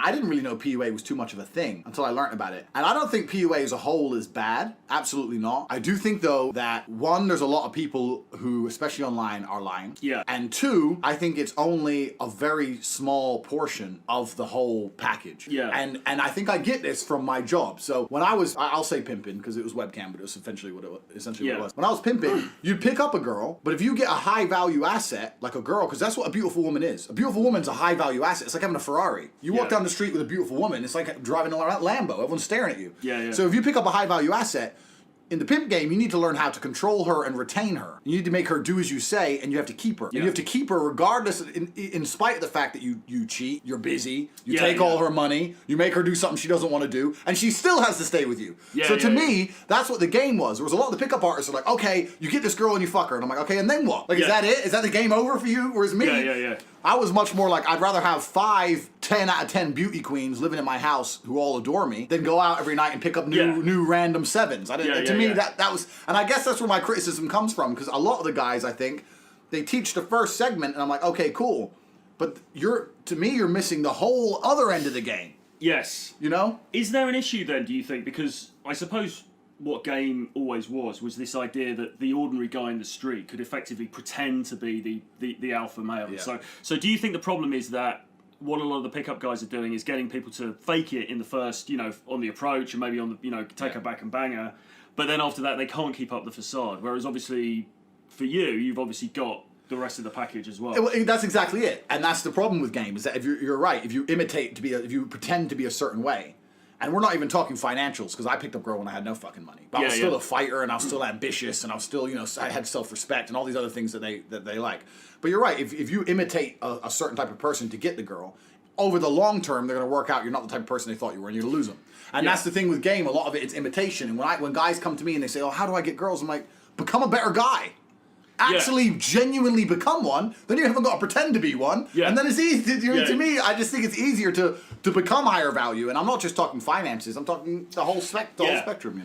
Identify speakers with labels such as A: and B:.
A: I didn't really know PUA was too much of a thing until I learned about it. And I don't think PUA as a whole is bad. Absolutely not. I do think, though, that one, there's a lot of people who, especially online, are lying.
B: Yeah.
A: And two, I think it's only a very small portion of the whole package.
B: Yeah.
A: And I think I get this from my job. So when I'll say pimping because it was webcam, but it was essentially what it was. When I was pimping, you'd pick up a girl, but if you get a high value asset, like a girl, because that's what a beautiful woman is. A beautiful woman's a high value asset. It's like having a Ferrari. You walk down the street with a beautiful woman, it's like driving around Lambo. Everyone's staring at you.
B: Yeah.
A: So if you pick up a high value asset, in the pimp game, you need to learn how to control her and retain her. You need to make her do as you say, and you have to keep her. And you have to keep her regardless, in spite of the fact that you cheat, you're busy, you take all her money, you make her do something she doesn't want to do, and she still has to stay with you. So to me, that's what the game was. There was a lot of the pickup artists are like, okay, you get this girl and you fuck her, and I'm like, okay, and then what? Like, is that it? Is that the game over for you? Whereas me, I was much more like, I'd rather have 10 out of 10 beauty queens living in my house who all adore me than go out every night and pick up new random sevens. To me, that was, and I guess that's where my criticism comes from, because a lot of the guys, I think, they teach the first segment, and I'm like, okay, cool. But to me, you're missing the whole other end of the game.
B: Yes.
A: You know?
B: Is there an issue then, do you think? Because I suppose what game always was this idea that the ordinary guy in the street could effectively pretend to be the alpha male.
A: Yeah.
B: So do you think the problem is that what a lot of the pickup guys are doing is getting people to fake it in the first, on the approach and maybe on the, take her back and bang her, but then after that they can't keep up the facade. Whereas obviously for you've obviously got the rest of the package as well.
A: That's exactly it, and that's the problem with games. Is that if you're right, if you if you pretend to be a certain way. And we're not even talking financials, because I picked up a girl when I had no fucking money. But I was still a fighter, and I was still ambitious, and I was still, I had self-respect and all these other things that they like. But you're right, if you imitate a certain type of person to get the girl, over the long term, they're going to work out you're not the type of person they thought you were, and you're going to lose them. And that's the thing with game, a lot of it's imitation. And when guys come to me and they say, oh, how do I get girls? I'm like, become a better guy. Actually genuinely become one, then you haven't got to pretend to be one, and then it's easy. To me, I just think it's easier to become higher value, and I'm not just talking finances, I'm talking the whole spectrum,